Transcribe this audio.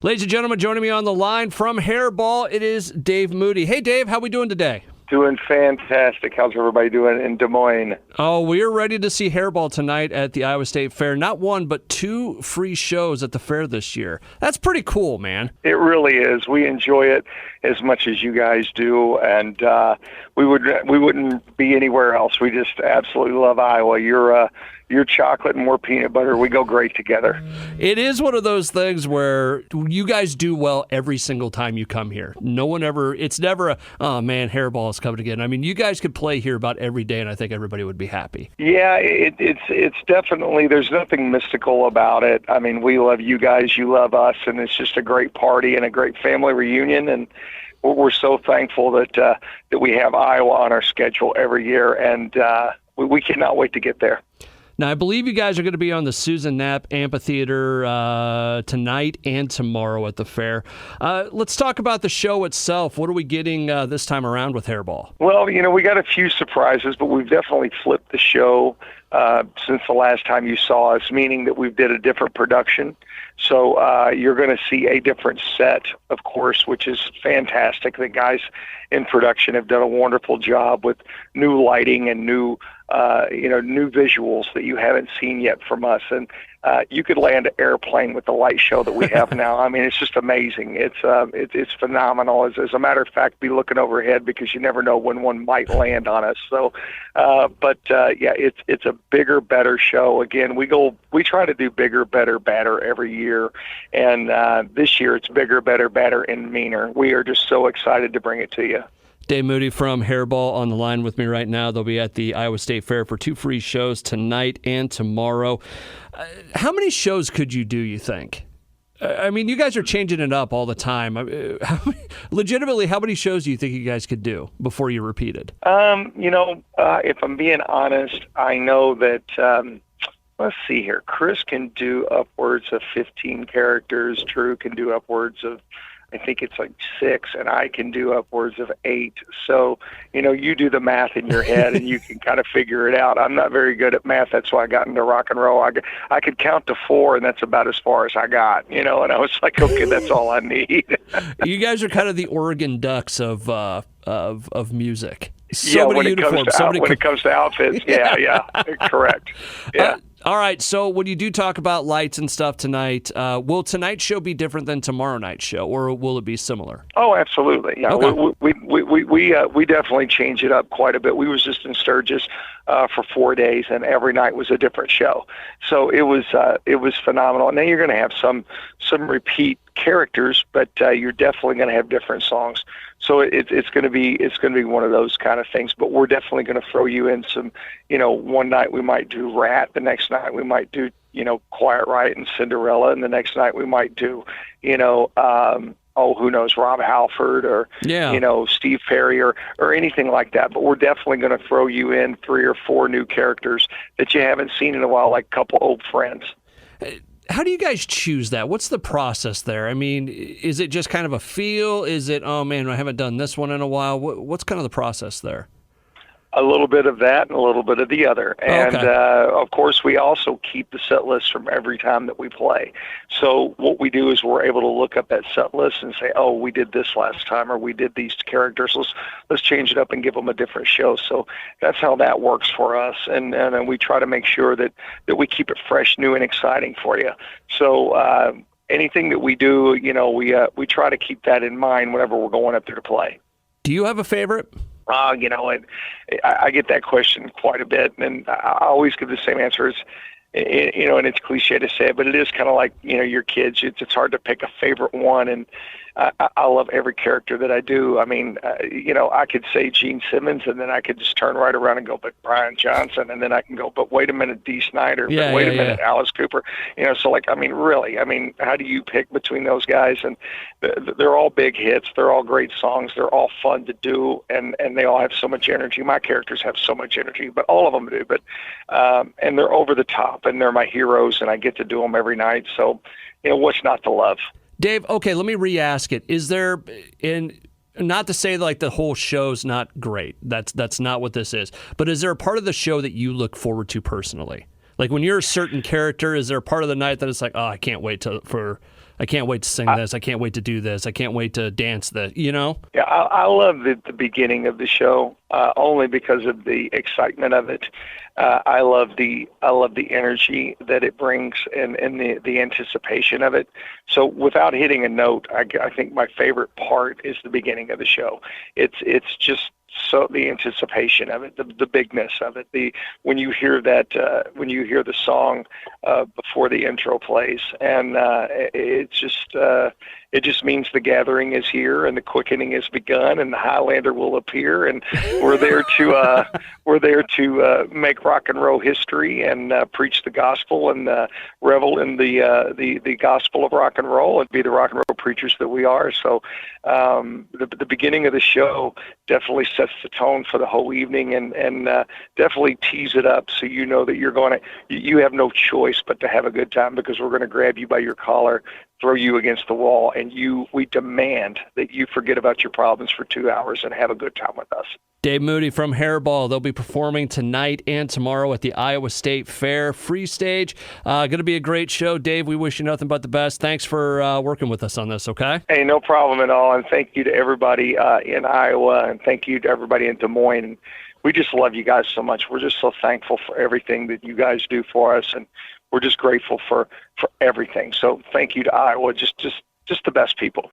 Ladies and gentlemen, joining me on the line from Hairball, it is Dave Moody. Hey, Dave, how we doing today? Doing fantastic. How's everybody doing in Des Moines? Oh, we're ready to see Hairball tonight at the Iowa State Fair. Not one, but two free shows at the fair this year. That's pretty cool, man. It really is. We enjoy it as much as you guys do, and we wouldn't be anywhere else. We just absolutely love Iowa. You're chocolate and more peanut butter. We go great together. It is one of those things where you guys do well every single time you come here. It's never a, oh man, Hairball is coming again. I mean, you guys could play here about every day, and I think everybody would be happy. Yeah, it's definitely, there's nothing mystical about it. I mean, we love you guys, you love us, and it's just a great party and a great family reunion, and we're so thankful that we have Iowa on our schedule every year, and we cannot wait to get there. Now, I believe you guys are going to be on the Susan Knapp Amphitheater tonight and tomorrow at the fair. Let's talk about the show itself. What are we getting this time around with Hairball? Well, we got a few surprises, but we've definitely flipped the show since the last time you saw us, meaning that we've did a different production. So you're going to see a different set, of course, which is fantastic. The guys in production have done a wonderful job with new lighting and new visuals that you haven't seen yet from us. And you could land an airplane with the light show that we have now. I mean, it's just amazing. It's phenomenal. As a matter of fact, be looking overhead because you never know when one might land on us. So, it's a bigger, better show. Again, we try to do bigger, better, badder every year. And this year it's bigger, better, badder, and meaner. We are just so excited to bring it to you. Dave Moody from Hairball on the line with me right now. They'll be at the Iowa State Fair for two free shows tonight and tomorrow. How many shows could you do, you think? I mean, you guys are changing it up all the time. Legitimately, how many shows do you think you guys could do before you repeated? If I'm being honest, I know that, let's see here. Chris can do upwards of 15 characters. Drew can do upwards of, I think it's like 6, and I can do upwards of 8. So, you do the math in your head, and you can kind of figure it out. I'm not very good at math. That's why I got into rock and roll. I could count to 4, and that's about as far as I got, and I was like, okay, that's all I need. You guys are kind of the Oregon Ducks of music. When it comes to outfits, yeah, correct. Yeah. All right, so when you do talk about lights and stuff tonight, will tonight's show be different than tomorrow night's show, or will it be similar? Oh, absolutely. Yeah, okay. We definitely change it up quite a bit. We was just in Sturgis for 4 days, and every night was a different show. So it was phenomenal. And now you're going to have some repeat characters, but you're definitely going to have different songs. So it's going to be one of those kind of things. But we're definitely going to throw you in some. One night we might do Rat. The next night we might do Quiet Riot and Cinderella, and the next night we might do who knows, Rob Halford or Steve Perry or anything like that. But we're definitely going to throw you in 3 or 4 new characters that you haven't seen in a while, like a couple old friends. How do you guys choose that? What's the process there? I mean, is it just kind of a feel? Is it, oh man, I haven't done this one in a while? What's kind of the process there? A little bit of that and a little bit of the other. And, of course, we also keep the set list from every time that we play. So what we do is we're able to look up that set list and say, oh, we did this last time, or we did these characters. Let's change it up and give them a different show. So that's how that works for us. And we try to make sure that we keep it fresh, new, and exciting for you. So anything that we do, we try to keep that in mind whenever we're going up there to play. Do you have a favorite? I get that question quite a bit, and I always give the same answer. And it's cliche to say it, but it is kind of like, your kids. It's hard to pick a favorite one, and I love every character that I do. I mean, I could say Gene Simmons, and then I could just turn right around and go, but Brian Johnson, and then I can go, but wait a minute, Dee Snider, but wait a minute, Alice Cooper. So really, how do you pick between those guys? And they're all big hits. They're all great songs. They're all fun to do, and they all have so much energy. My characters have so much energy, but all of them do. But and they're over the top, and they're my heroes, and I get to do them every night. So, what's not to love? Dave, okay, let me re-ask it. Is there, not to say like the whole show's not great. That's not what this is. But is there a part of the show that you look forward to personally? Like when you're a certain character, is there a part of the night that it's like, oh, I can't wait for I can't wait to sing this. I can't wait to do this. I can't wait to dance this, you know? Yeah, I love the beginning of the show only because of the excitement of it. I love the energy that it brings and the anticipation of it. So without hitting a note, I think my favorite part is the beginning of the show. It's just so the anticipation of it, the bigness of it, when you hear the song before the intro plays, and it just means the gathering is here and the quickening has begun and the Highlander will appear, and we're there to make rock and roll history and preach the gospel and revel in the gospel of rock and roll and be the rock and roll preachers that we are. So the beginning of the show definitely sets the tone for the whole evening and definitely tees it up so you know that you have no choice but to have a good time, because we're going to grab you by your collar, throw you against the wall, and we demand that you forget about your problems for 2 hours and have a good time with us. Dave Moody from Hairball. They'll be performing tonight and tomorrow at the Iowa State Fair Free Stage. Going to be a great show. Dave, we wish you nothing but the best. Thanks for working with us on this, okay? Hey, no problem at all, and thank you to everybody in Iowa, and thank you to everybody in Des Moines. And we just love you guys so much. We're just so thankful for everything that you guys do for us, and we're just grateful for everything. So thank you to Iowa, just the best people.